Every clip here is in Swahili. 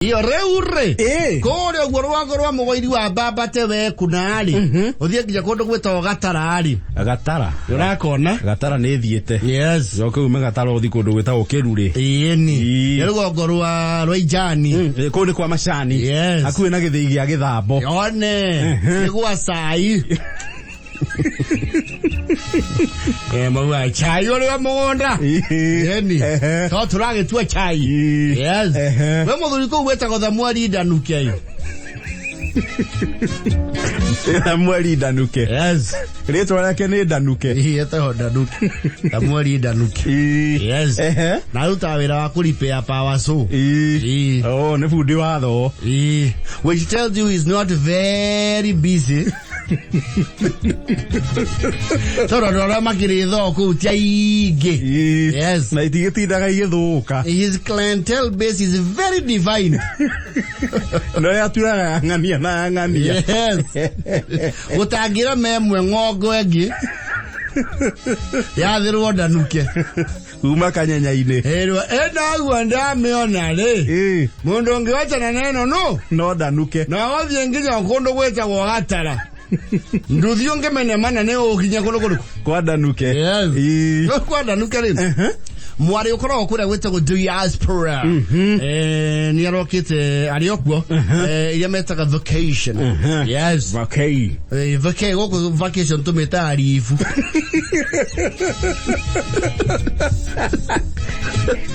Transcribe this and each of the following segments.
Iyo reure kore ogorwa mugoiri wa baba tewe kunari uthie nginya kundu gwita Gatarari Gatara urakona Gatara ni thiete yes yoke ume Gatara uthi kundu gwita ukiruri ni rugongo rwa Ijani ko ni kwa macani yes akuwe na githii gia githambo yone ni gwa sai mawa chai ore amonda yeni to turage tu chai yes we muthuri ko gweta go thamwari Danuke thamwari Danuke yes ritwa rake ni Danuke yeta Danuke thamwari Danuke yes na ruta wira wa kuripea power so oh ne fundi wa tho which tells you he's not very busy. Tora dora makiri thoko utia ingi yes na itigitindaga igithuka his clientele base is very divine no yaturaga ngania na ngania yes utangira memwe ngogo engi yathirwo Danuke uma kanyenya-ini erwa enda ndameona ri mundu ungiwachana neno no Danuke na wathie nginya kundu gwetagwo Gatara nduthio ngemene mana ne ukinya kuno kwa Danuke yes no kwa Danuke ri mwari ukora okura gwetagwo diaspora ni arokite ariokuo iria metaga vacation yes vacay goko vacation tumeta arifu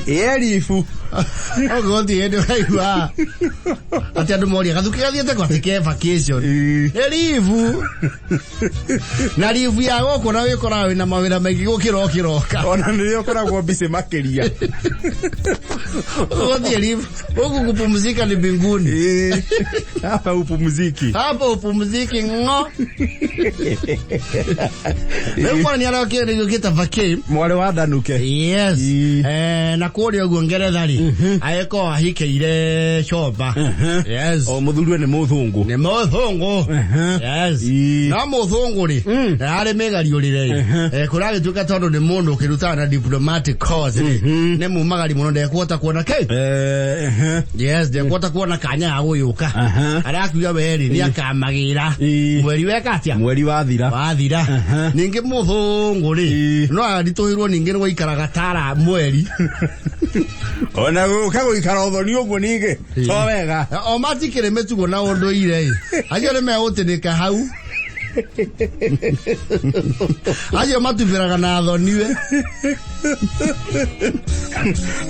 erifu ogodi ende waiwa ati andu mori gathuke gathiete kwa teke vacation erifu na rifu ya goko na wikora wina mawira maingi gukiroka ona niyo koragwo bise makeria ogodi erifu ogu kupumzika ni mbinguni hapa upumziki ngo leo ni arokire gukita vacay mwale wa Danuke yes na kuri ogu Ngeretha ri ayeko ahikeire choba yes o muthuri ni muthungu yes na muthungu ri ari megari urire kurage tuka tondu ni mundu kirutana na diplomatic cause ne mumagari muno ndekuota kuona ke yes ndekuota kuona kanya aguyuka arakuya weri ni akamagira mweri wekatia mweri wathira ningi muthungu ri no arituhirwo ningi ni guikara Gatara mweri ona guka ikara uthoni uguo ninge to wega o matikire metugo na undu ire ayo ne meutinika hau ayo matubiraga na thoniwe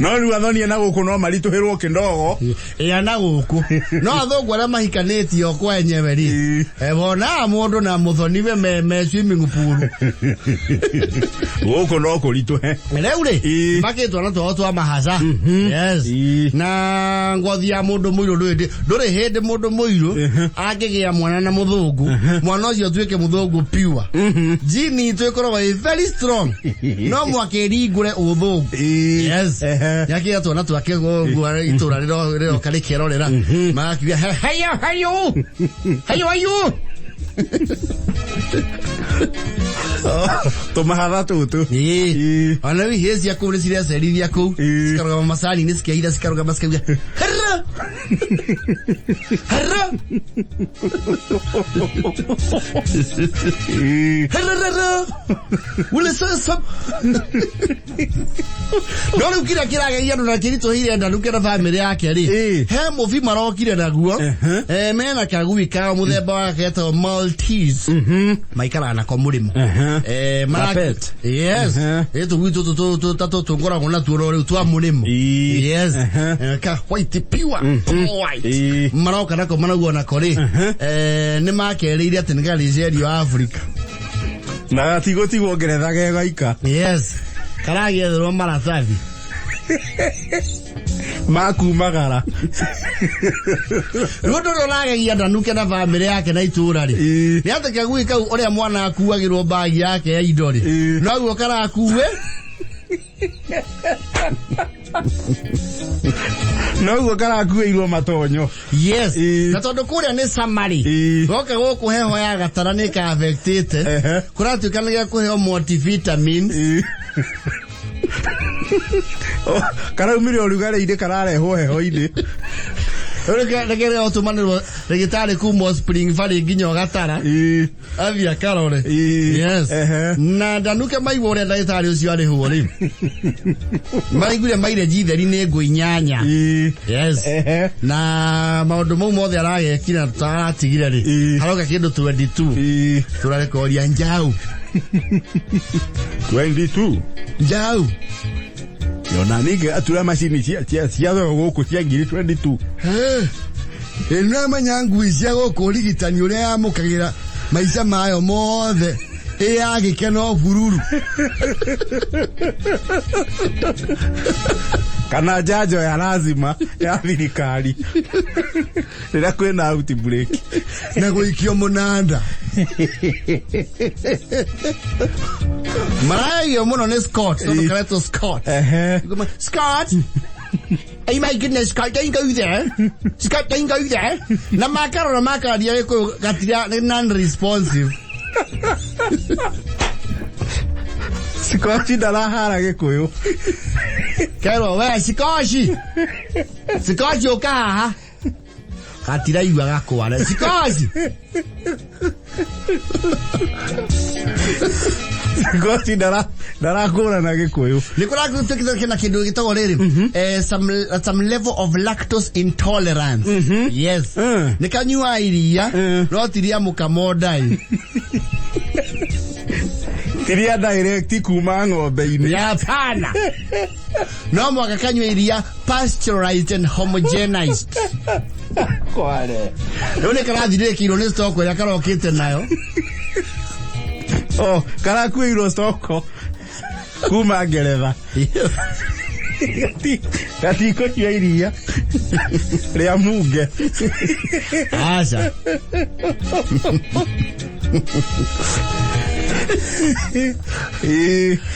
no ni athoni na guku no marituhirwo kindogo na guku no athongu ara mahikanitio kwa enyewe ri bona mundu na muthoniwe me swimming pool guku no kurituhe reure makitwa na twa mahasa yes na ngothi ya mundu muiru nduri hindi mundu muiru angigia mwana na muthungu mwana ucio tuike muthungu pure jini twikoro very strong no mwakiringure uthungu yes yakia twana twake gwa itura rero karikerorera makiya hayo tumahatha tutu ana wi hezi ya kule siria serithia ku sikaruga masani ni sikia ida sikaruga maskavia harra ule sasa dole ukira kiraga yano na kirito hire Danuke na family yake ri he muvi marokire naguo mena kagui ka muthemba wa keto Maltese maikara na komurimo market yes eto witu to tato tungora gona tuoro twa murimo yes ka white pure white maroka na ko managuo na kore ni makereire ati ngali zerio Africa na tigo Ngeretha gegaika yes karagi ethero maratathi makumagara rundo rolagegia Danuke na family yake na itura ri ni ataka gwika uria mwana akuagirwo bagi yake ya indo ri no guo karakuwe no guo karakuirwo matonyo yes na tondu kuria ni samari goka guku heho ya Gatara ni ka affected kuratuikanagia kuheo multivitamins Karaumire urugare ide kararehwo heho ide Rekere otumanirwo regitari kumo Spring Valley nginya gatara. Avia karore. Yes. Na Danuke maigwo ure ndagitari ucio ari huo ri. Maigure maire jitheri ni ngui nyanya. Yes. Na maundu mau mothe aragekira taratigire ri. Haroka kindu 22. Turarekoria njau. 22. Njau. Yona nige atura machine cia goku cia ngiri 22. Ena manyangu cia goku rigitani uria amukagira maica mayo mothe. Agikeno bururu. Kana jajo ya lazima ya thirikari. Rira kwina outbreak. Na guikio munanda. Marayo muno ni Scott. So kareto Scott. Scott. Oh my goodness, Scott, don't go there. Scott, don't go there. Na makara dia ko gatira non-responsive. Sikoshi dalahara gikuyu. Kero we sikoshi. Sikoshi oka. Gatira iwa gakwara. Sikoshi. Sikoshi dalakura na gikuyu. Nikora kutekeza kina kindu gitago riri. Some level of lactose intolerance. Yes. Nikanyua iria. No tiria mukamodai. Tiria direct kuma ng'ombe-ini. Ya pana. No mwaka kanywa iria pasteurized and homogenized. Kware. None karathire kiro ni stoko ya karokite nayo. Oh, karakuiro stoko. Kuma Ngeretha. Gatiko cia iria. Ria munge. Acha.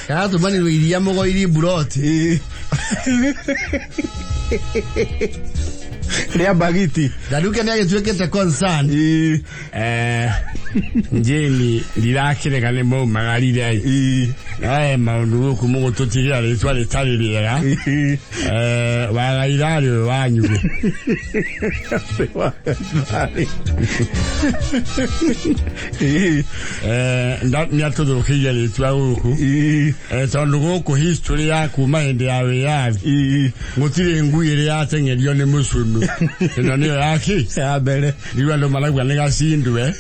Kato mani iria mogo iri buroti. Ria bagiti. Danuke ni agetuekete concern. Njeni lirakire kane mo magarire ai. Maundu ku mugo tutigira ritwa ritaririera. Wagairari wanyuge. Ndat ni atodo kija ritwa uku. Tondu guku history ya kuma hinde yawe yavi. Ngutire ngui iri yatengerio ni musunu. Ino niyo yaki. Ya mbere. Niwa ndo malagwa nigacindwe.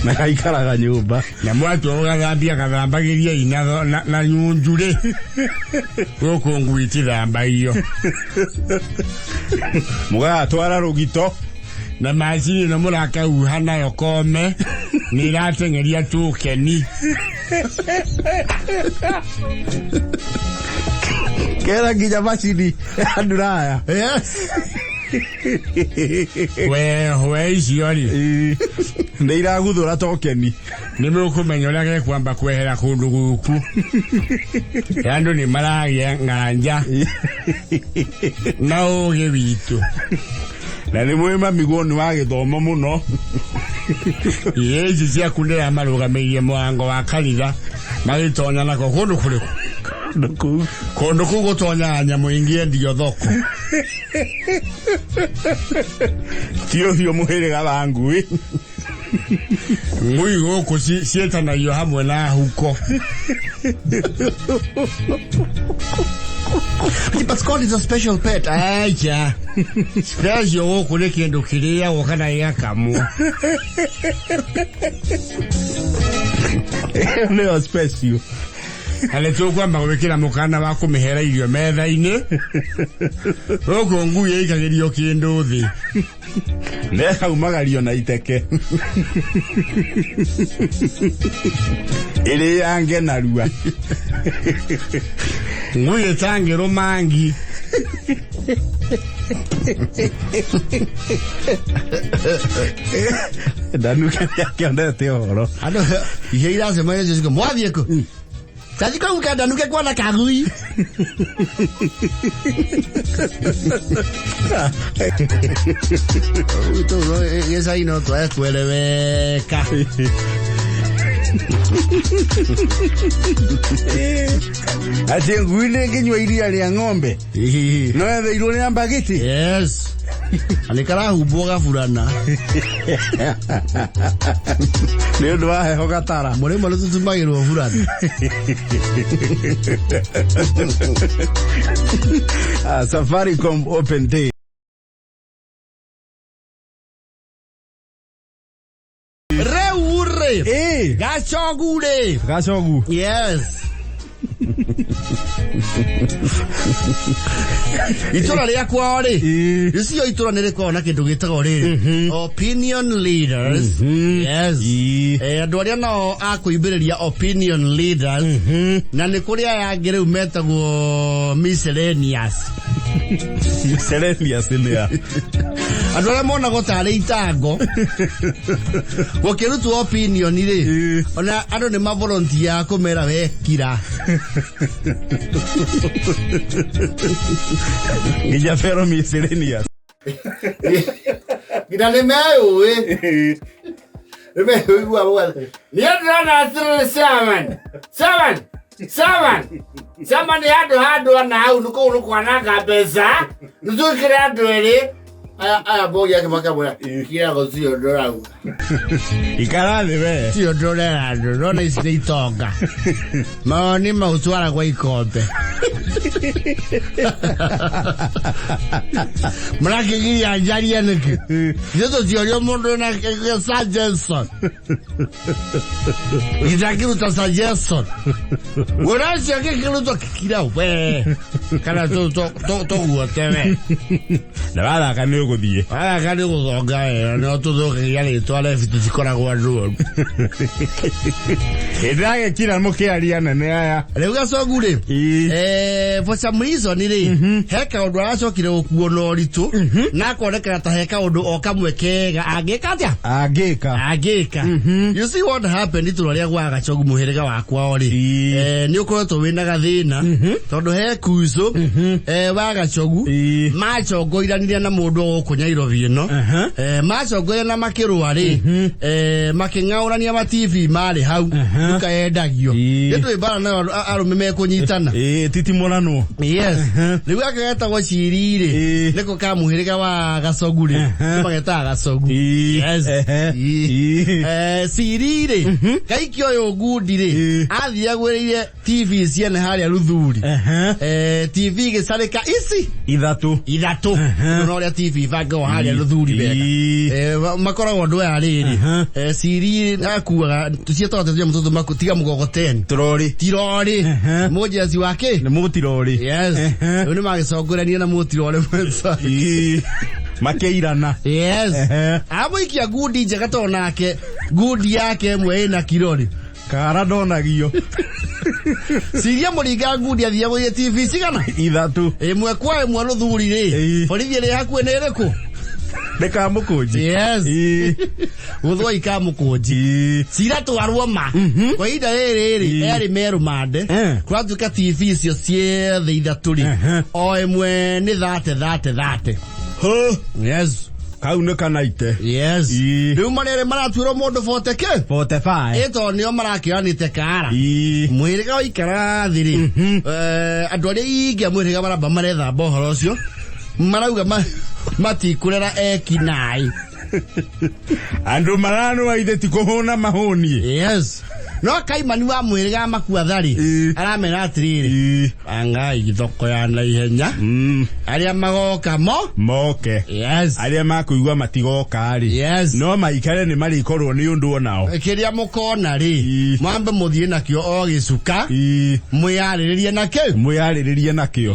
Na kaikaraga nyumba. Na mwatu ugathambia kathambagiria ina na nyunjure. Goko ngui tithamba iyo. Mugatwara rugito. Na macini no muraka uhana yo kome. Ni ratengeria tukeni. Kera nginya macini anduraya. Yes. We iciori. Ndeiraguthura tokeni. Nimukumenya uria gekwamba kwehera kundu guku. Andu ni maragia nganja. Na uge witu. Na ni mwema migoni wa githomo muno. Yezi cia kundira marugamirie mwango wa kanitha. Magitonya nako kundu kuriku. Kundu kugutonya nyamu ingie ndio thoko. Tio muhiriga wa ngui. Ngui guku cietanagia hamwe na huko. But Scott is a special pet. Acha. Special guku ni kindu kiria wakana yakamwa. Leo special. Aleto kwamba gwikira mukana wa kumihera irio metha-ini. Goko ngui ikagirio kindu thi. Neka umagario na iteke. Iri yange narua. Ngui etangiro mangi. Danuke yake ondete oro. Ano iheira se mwe ziko mwavieko. Sadi kwa uka Danuke kwa na kagui. Uto esa ino to es kueleweka. Ati ngui nginywa iria ria ng'ombe. No ethe ni ambagiti. Yes. Alikara huboga furana. Leo ndo heho gatara. Murema lutumagirwo furana. Safaricom Open Day. Reure. Gachogu. Yes. Itura ria kwao ri icio itura nä rä korwo na kä ndå gä tagwo rä opinion leaders. Yes. Andå arä a nao akå imbä rä ria opinion leaders na nä kå rä aya angä rä u metagwo miscellaneous. Miscellaneous nä ya andå arä a monagwo tarä itango gå kä rutwo opinion rä ona andå nä mavolontia kå mera wekira Nginya pero miscellaneous. Ngina nä meå nä meå igua bwathe nä ndärona atä Saman nä handå ana hau nä kå u nä kwananga mbeca nä tå kä re andå erä aya mbogi ake makamwä kirago cio ndå rauga Ikarathi we. cio ndå rera andå rona ici nä itonga maoni mau twaragwo ikombe mrakä giria njaria nä kä ithe tå ciorio må ndå na suggestion gitakä ruta suggestion gå racio gä kä rutwo kä kira we kana tå guote we Na wathaka nä å gå thiä. wathaka nä gå thonga wega no tå thå kagia rä twa rebi tå cikoragwo andå oru Ä ndäragä kira må kä aria nene aya rä u gacogu rä for some reason rä he kaå ndå aracokire gå kuo na å ritå na akonekana ta he kaå ndå o kamwe kega angä ka atä angä ka you see what happened itå ra rä a gwa gacogu må hä rä ga wakwao rä nä å koretwo wä na gathä na tondå he kuicå wa gacogu macongoiranirie na må ndå gå kå Nairobi ä no macongoire na makä rå rä makä ng'aårania ma TV marä hau tukayendagio nä ndå mbara nayo arå me mekå nyitana titimorano. yes rä u aka getagwo ciri rä nä ko ka må hä rä ga wa gacogu rä nä magetaga gacogu ciri rä kaikio å yå ngundi rä athiagwä rä ire TV ciene harä a ruthuri TV gä carä ka ici ithatå no rä a TV bangagwo harä a ruthuri wega makoragwo andå aya rä rä ciri akuaga tå cietagwo tetia må tå tå tiga må gogoteni tirori må njeci wake nä må tirori rä u nä magä congorania na må tirori mwenca makä irana amå ikia ngundi njega to nake ngundi yake ĩmwe ĩ na kirori kara ndonagio ciria må ringa ngundi athiagwo ie TV cigana ithatå ĩmwe kwa ĩmwe rå thuri rä borithi ĩrĩ hakuä nä ĩrä kå nä kamå kå nji gå thwa ikamå kå nji cira twarwo ma kwa ihinda rä rä erä merå mande kå ratuä ka TV icio ciothe ithatå rä o ĩmwe nä thate kau nä kanaite rä u marä erä maratuä rwo må ndå 45 tondå nä o marakä anä te kara mwä rä ga waikara thä rä andå arä a ingä a mwä rä ga maramba marethamba å horo å cio marauga matikå rera ekinaä andå maranwa ithe ti kå hå na mahånie no kaimani wa mwä rä ga makua tharä aramera atä rä rä angai thoko ya naihenya arä a magoka moke arä a makå igua matigoka-rä no maikare nä marä korwo nä å ndå onao kä rä a må kona rä mwambe må thiä nakä o gä cuka mwä yarä rä rie nakä o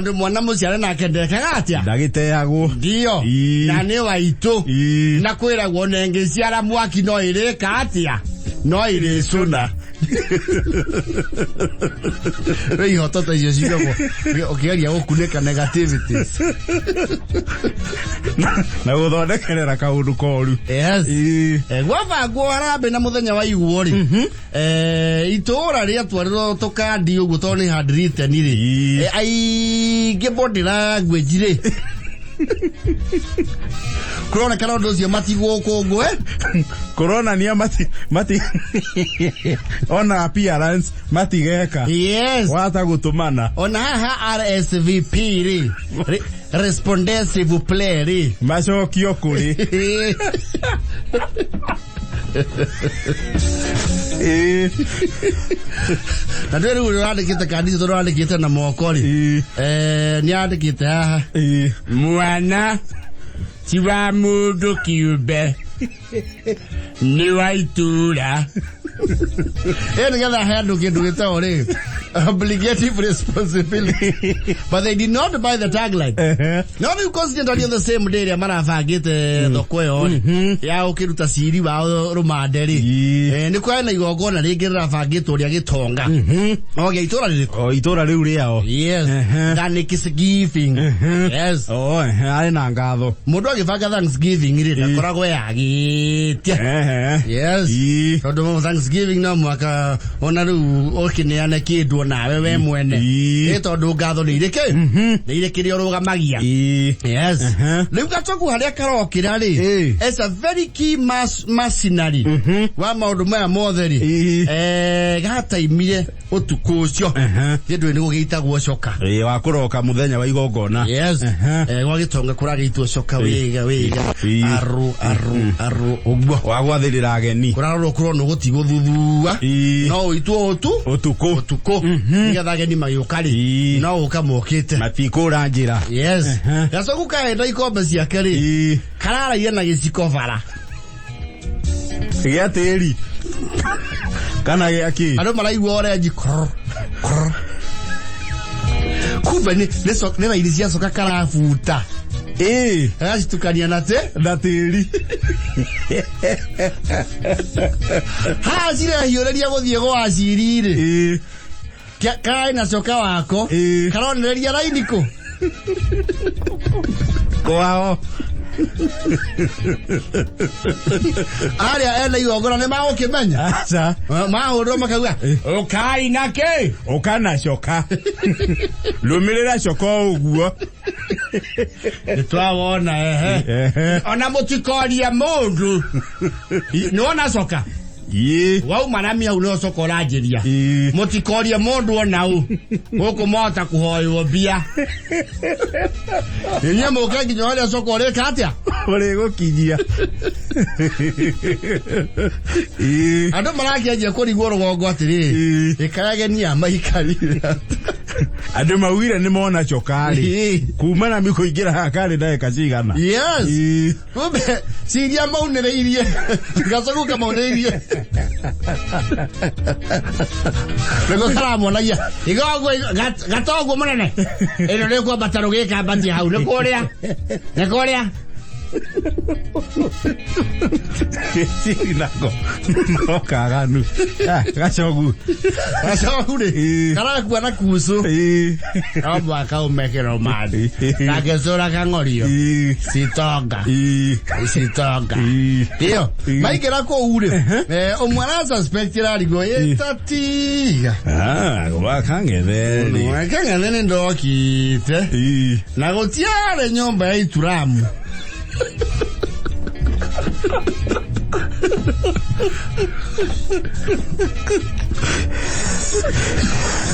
tondå mwana må ciare nake ndekaga atä a ndagä teagwo ndio na nä waitå na kwä ragwo nengä ciara mwaki no ä rä ka atä a no irä cuna rä ihoto ta icio cigagwo å kä geria gå kunä ka negativities na gå thondekerera kaå ndå koru gwabangwo harambä na må thenya wa iguo rä itå ra rä atwarä rwo tå kandi å guo tondå nä handriteni rä aingä body language rä Corona kana ndocio matigwo kongwe. Corona ni mati ona appearance matigeka. Yes. Wata gutumana. Ona haha RSVP ri. Respondez s'il vous plaît ri. Macokio kuri. Na ndio ule andikite kanisa ndo andikite na mokori. Ni andikite haha. Mwana tiwa mundu kiumbe ni wa Itura. Ngetha handu kindu gitore obligative responsibility, but they did not buy the tagline. No, you consider on the same day marafagite thoko yo ya ukiruta ciri wa rumanderi ni kwa na igogona ringi rafagitwo ria gitonga okay Itura ririko Itura riu riao. Yes, Thanksgiving. Yes, ari na ngatho mundu agibanga Thanksgiving ri ndakoragwo yagitia. Yes, tondu mo Thanksgiving no mwaka ona riu okineana kindu nawe we mwene tondu ngatho ni irike ni irikiri urugamagia. Yes, riu gacoku haria karokira ri it's a very key machinery wa maundu maya mothe ri gataimire utuku ucio kindu ni gugitagwo coka wa kuroka muthenya wa igongona. Yes, gwa gitonga kuragitwo coka wiga aru ogwo wa gwathirira ageni kurarwo kurona gutigwo thuthua no itwo utuku nigetha ageni magĩũka no ukamokite matikũra njĩra. Yes, gacoku kaenda ikombe ciake ri kararagia na gĩciko bara gĩa tĩri kana gĩaki andũ maraigua orange kumbe ni raini cia coka karabuta agacitukania na tĩri ha cirehiũrĩria gũthiĩ gwa ciriri kaĩ na coka wako karonereria raini kũ kwao aria ena igongona nĩ magũkĩmenya aca mahũrwo makauga ũkai na kĩ ũkana coka rũmĩrĩra coka ũguo nĩtwawona ona mũtikoria mũndũ nĩwona coka wauma na miau no coka ũranjĩria mũtikoria mũndũ onau gũkũ mohota kũhoywo mbia inyuĩ mũke nginya ũrĩa coka ũrĩka atĩa ũrĩgũkinyia andũ marakĩanjia kũrigwo rũgongo atĩrĩ ĩkayagenia maikarire andũ mauire nĩ mona cokari kumana mĩkũingĩra haha karĩ ndagĩka cigana. Yes, kumbe ciria maunĩrĩirie gacoku kamaunĩrĩirie nĩguo karamonagia igogwo gatoguo mũnene ĩno nĩ kwambata rũgĩkambatia hau nĩ kũrĩa Sinako nokaganu gacogu ri karakua na kusu amba kaumekero madi nagecora kangorio sitonga tio maikera ko ure omwana suspect rarigo etatiga wakangethene ndokite na gotiare nyomba ya Ituramu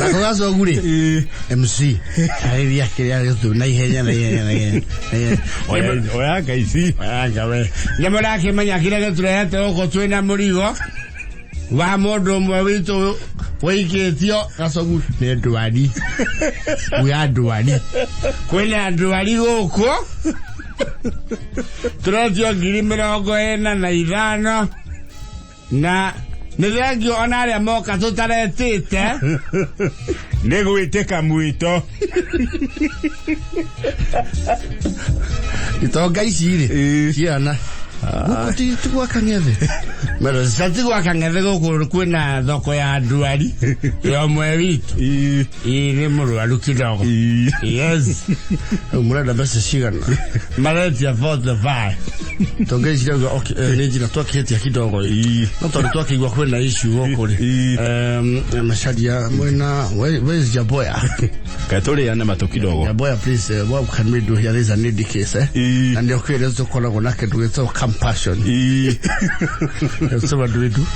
na kogaso gure MC airia kiria tu na ihenya oya kaisi we nyamara kimenya kiria turete oko twina murigo wa mundu mwe witu waiketio gacogu nĩ ndwari uya ndwari kwĩna ndwari gũkũ turetio 45,000 na nĩthengio ona arĩa moka tũtaretĩte nĩ gwĩtĩka mwĩto itonga ici rĩ ciana gũkũ tigwakania thĩ Mero sati kwa kang'ethe gũkũ kwĩna thoko ya ndwari ya ũmwe witũ nĩ mũrwaru kidogo yes mũrenda mbeca cigana maretia 45 tongeciria okay nĩ njĩra twakĩhĩtia kidogo no tondũ twakĩigua kwĩna issue gũkũ rĩ macaria mwena where is Jaboya katũrĩane matũ kidogo Jaboya please what can we do here? There is a need case and okay let's tũkoragwo na kĩndũ gĩtagwo compassion so what do we do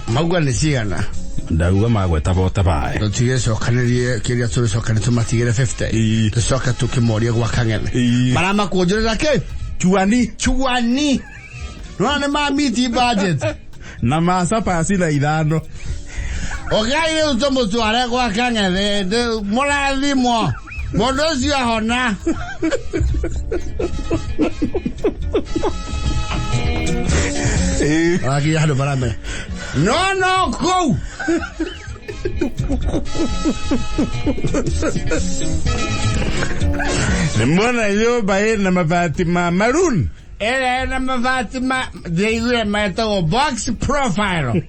magua nĩ cigana ndauga magweta bota bae tutige cokanĩrie kĩrĩa tũrĩcokanĩ tũmatigĩre 50 tũcoke tũkĩmorie gwa kang'ethe marama kuongerera kĩ chuani no nĩ mamiti budget na masapa sina ithano ogai rĩu tũmũtware gwa kang'ethe mũrathimwo mũndũ ũcio ahona Aquí ya no parame. No, go. Mbona yo bae na mabati maroon. Ele na mabati de meto box profile.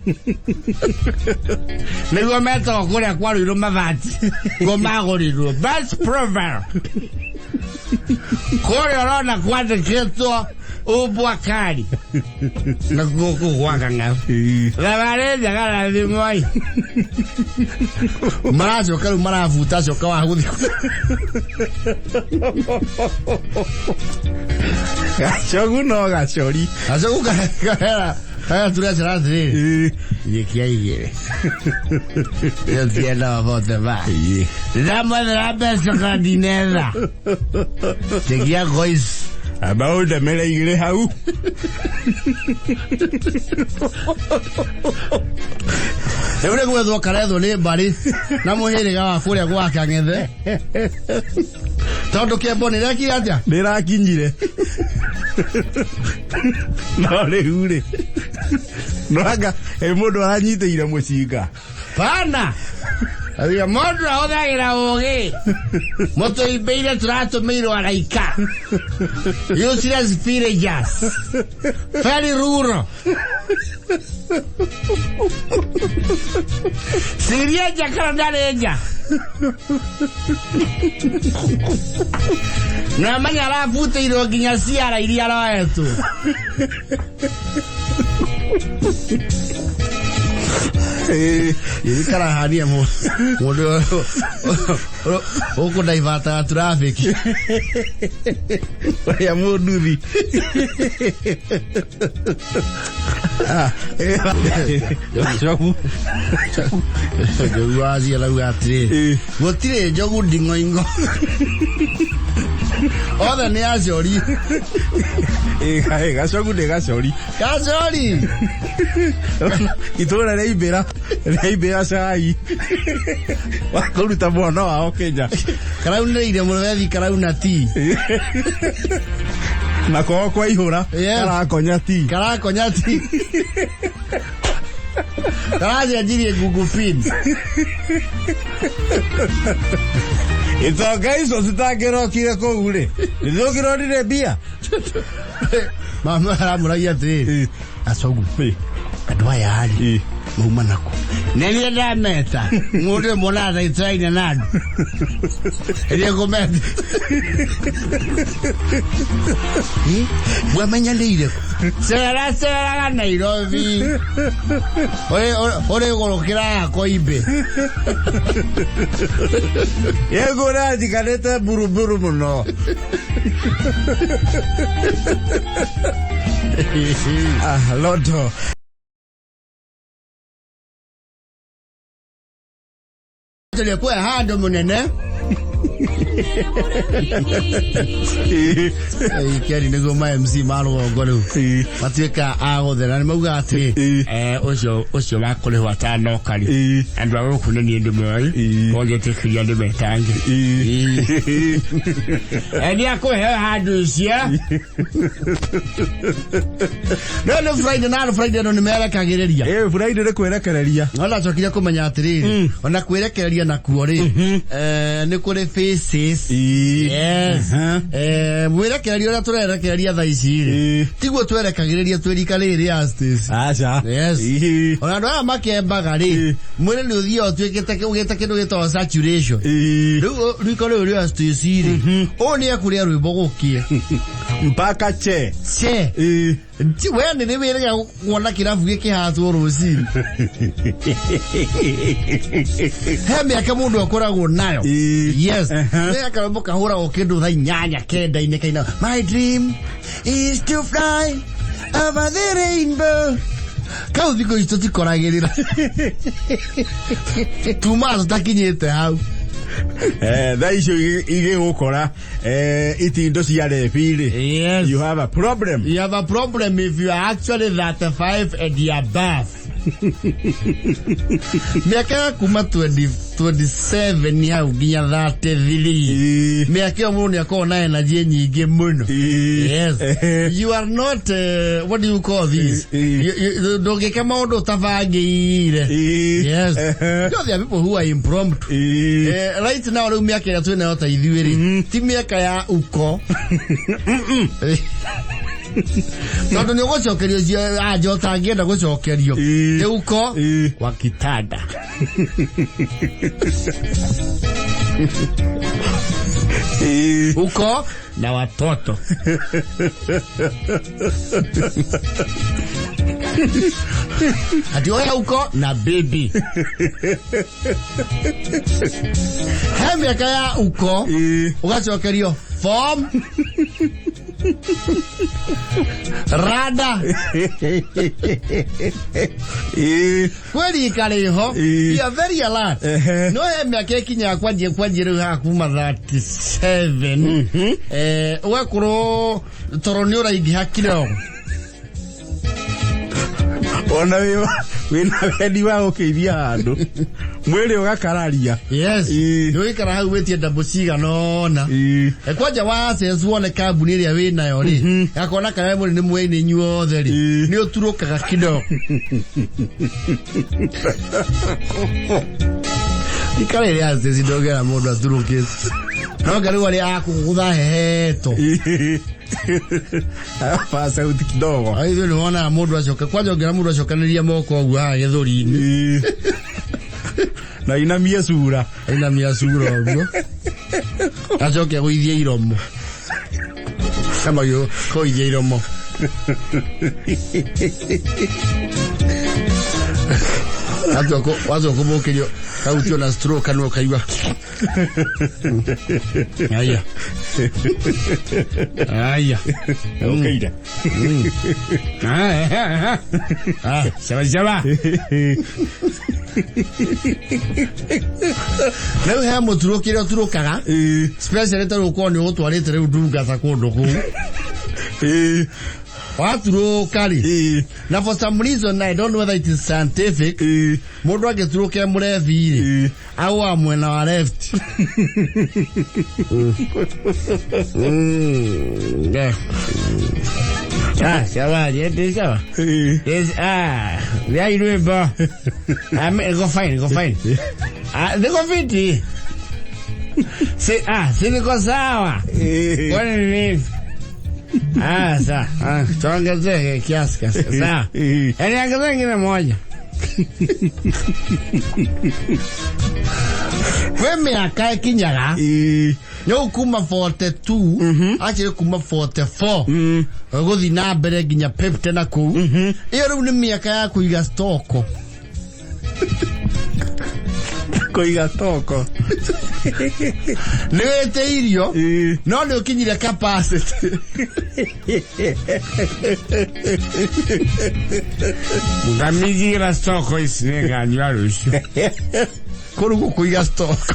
Nego meto kule kwa ilo mabati. Gomago ilo box profile. Kore rona kwa de keto Ubwakari na goku wakanga la vareza gara de moi marazo karu maravuta soka wa hudi Njogu no gachori azogu gara aya turasara tri yekia yere yo tienda vote va la madre la pesa dinera tegia gois about the mele igre hau Eure gwetho karetho nĩ mbari na mũhĩrĩga wa kũrĩa gwa kang'ethe tondũ kĩambo nĩ rĩakire atĩa ndĩrakinyire no rĩu rĩ no anga mũndũ aranyitĩire mũcinga pana Abia mũndũ ahũthagĩra ũũgĩ mũtũimbĩire tũratũmĩirwo araika useless villagers very rural Siria jakara ndarenja na manya arabutĩirwo nginya ciara iria aroetwo Yirikara hania mũndũ ũkũndaivata traffic ya mũnduthi Njogu wazi alauga atĩrĩ gũtirĩ njogu nding'oing'o othe nĩ acori gacogu nĩ gacori itũra rĩaimbĩra cai wakũruta mwana wao Kenya karaunĩire mũrethi karauna ti na kogo kwa ihũra karakonya ti karacenjirie Google Pin itonga icio citangĩrokire kũu rĩ nĩthũkĩronire mbia mama aramũragia atĩrĩ acogu andũ aya rĩ mauma nako nenie ndameta mũndũ mũna thaitĩraine na andũ ĩrĩa ngũmeta mwamenyanĩire ceraga Nairobi ũrĩgũrũkĩra yakwa imbe yegũra njikarĩte buruburu mũno loto Tulikuwa hando munene Ikeri nĩguo ma MC marũgongo rĩu matuĩka agũthera nĩ mauga atĩ ũcio wakũrĩhwo atanokari andũ a gũkũ nĩ niĩ ndĩmwe wongetĩkĩria ndĩmetange nĩ akũheo handũ icio no nĩ Friday na Friday no nĩmerekagĩrĩria Friday nĩ kwĩrekereria ona cokire kũmenya atĩrĩrĩ ona kwĩrekereria nakuo rĩ nĩ kũrĩ faces. Yes. Mwira kerio na turera keria thaiciri. Tiguo twerekagiriria twirikariri astes. Acha. Yes. Ona ndo makembaga ri. Mwira ni uthio twikite kugita kindu gito saturation. Rikore uri astesiri. Oni akuria rwimbo gukie. Mpaka che. Ti wene ni wira ya kuona kiravu giki hatu ruciri. Heme akamundu akoragwo nayo. Yes. Miaka roboka hura okindu tha inyanya kenda ine kaina. My dream is to fly over the rainbow. Kau thiko isto tikoragirira. Tumazo takinyete hau. That is you gukora itindo cia refiri. Yes. You have a problem. You have a problem if you are actually 35 and above. Miaka kuma 27 ya uginya 33. Miaka munu yako na energy nyingi muno. Yes. You are not what do you call this? You don't get kama ondo tafagire. Yes. Those are people who are impromptu. Right now ru miaka ya twena yota ithiwiri. Ti miaka ya uko. Nando nyogo chokerio ajo tangenda gucokerio uko kwa kitanda. Uko na watoto. Adioya uko na baby. Hemi kaya uko ugacokerio form rada. Kweli kaleho. You are very alert. No miaka kinya kwanje ha kuma 37. Wakuro toroniora igi hakiro. Ona wina wedi wa ukiithia andu. Mwiri ugakararia. Yes. Yo ikara hau wetie ndabuciga nona. Kwanja wa sense wone kambuni ria wina yo ri. Yakona kawe muri ni mwene nyuothe ri. Ni uturukaga kido. Ikare ria sense ndogera mundu aturukite. No gari wali akugutha heheto. Pasa uti kidogo. Ai ndio unaona mundu acoka. Kwanja ongera mundu acokaniria moko ogu ha githuri-ini. Na inamia sura oguo. Acoke guithia iromo. Kama yo koithia iromo. Wazo kumukirio kautio na stroke kanu kaiwa. Aya. Okaida. Shaba. Leo he muturukire turukaga. Special taro ko ni utwarite riu ndunga za kundu ku. Waturo kali. Na for some reason I don't know whether it is scientific. Mundu ageturuke murevi au mwena wa left. Shaba, yende shaba. Yes, there you do, bro. Go fine. They go fiti. Si niko sawa. Kwani nini? Sa. Tuongeze kiasi. Sawa. Yaani ongeze ngine moja. Weme akae kinyaga. Njogu kuma 42, ache kuma 44. Guthi na mbere nginya 50 na ku. Iyo riu ni miaka ya kuiga stoko. Kuiga stoko. Niwete irio. No ni ukinyire capacity. Ngamigira stoko isinega nyarusho. Korugo kuiga stoko.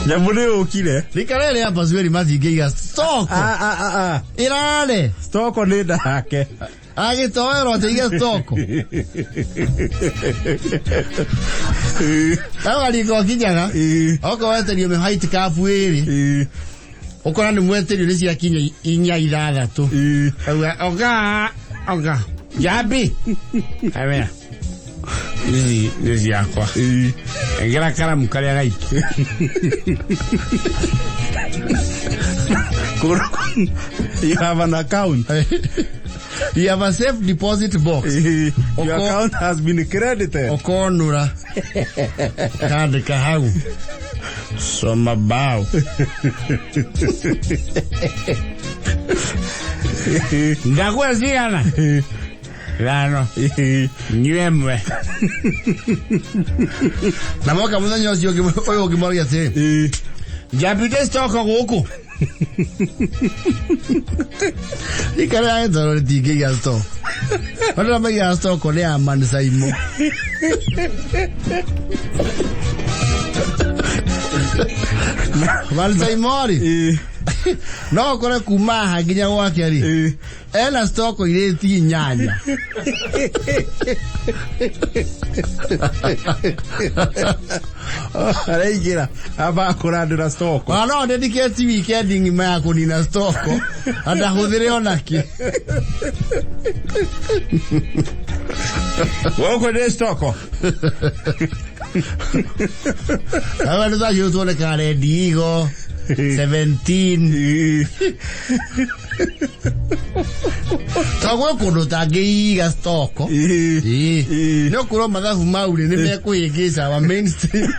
Nyamune ukile. Likarele hapa zweri mathi ngeiga stoko. Irale. Stoko ni ndake. Agitoero atiga stoko. Tawa liko kinyaga. Oko weterio me height kafu iri. Okora ni mweterio ni cia kinya inya ithathatu. Oga. Jabi. Amena. Nisi yakwa. Ngira karamu karia gaitu. You have an account. You have a safe deposit box. Your account has been credited. Okonura. Kadi kahau. Soma bao. Ndakwe sigana. Rano. Nyemwe. Na mwaka mwenye oyo gimoria te. Japite stoko guku. Ikara ya zaro tige ya sto. Wala ma ya sto ko le amani saimo. Mal saimori. No kore kumaha ginya wake ari. Ela stoko ile ti nyanya. Araigera aba kurandira stoko. No dedicate weekend ngima yako nina stoko. Anda hudhire onaki. Wako de stoko. Awa ndo yuto le kare digo 17. Tagwe kono tagiga stoko. No kuro mathabu mauri ni mekuigisa wa mainstream.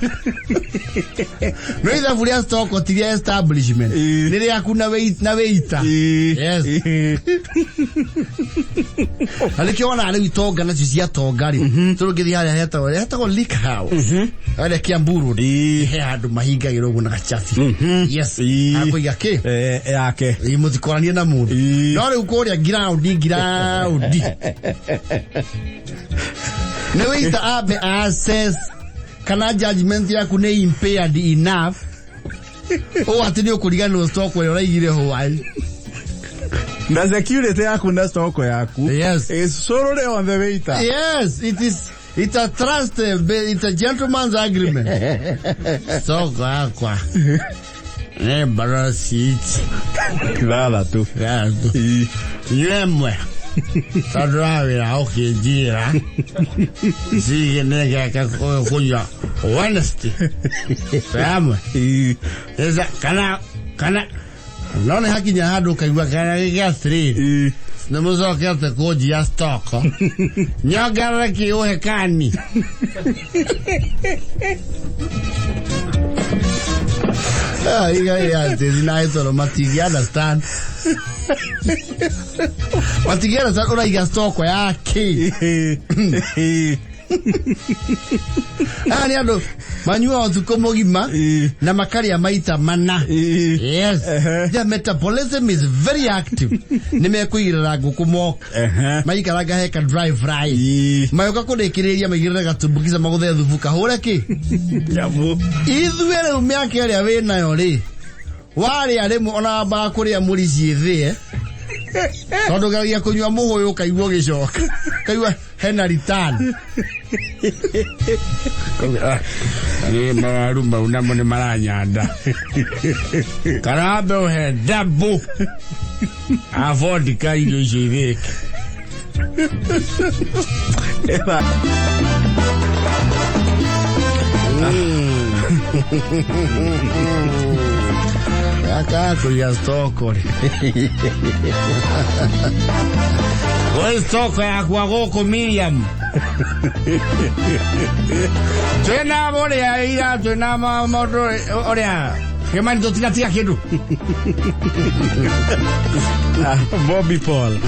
No ithabu ria stoko tiria establishment. Niri akuna na weita. Yes. Alikiona ali witonga na cia tongari. Turugithi haria heta leak house. Ale kiamburu he handu mahingagirwo guo na gachafi. Yes. Akoiga ki? Yake. Imuzikorania na mundu. No riu kuria ground. No ita abe access kana judgment yaku ne impaired enough. O ati ni ukurigana no stock we uraigire ho ai. Na security yaku na stock yaku. Yes. Is solely on the waiter. Yes, it is. It's a trust, it's a gentleman's agreement. So kwa. Barasit. Lala tu. Yemwe. Tadrawi na okijira. Sige nega kunya honesty. Yemwe. Eza kana none hakinya hadu kaigwa kana giga 3. Nemuzo kete koji ya stoko. Nyagara ki uhekani. Yeah, it's nice or matigi understand. Matigi understand ora iga stoko yake. Ani ando manyua otukomo gima na makari ya maita mana. Yes. The metabolism is very active. Nimekuira gukumo. Maikaraga heka drive right. Mayoka kurekereria magirira gatumbukiza maguthe thubuka hore ki. Yabu. Ithuere Miaka ya wena yo ri. Wari aremu ona ba kuria muri cithi Tondu garia kunywa muhuyu kaigwo gicoka. Kaigwa hena return. Ni marumba unamo ni maranyanda. Karabe uhe dabu. Afodi kaido ishiviki. Aka kuya stoko. Oi stoko ya kwa goko Miriam. Tena bole ya ira tena modo oria. Kemani dotina tia kidu. Bobby Paul.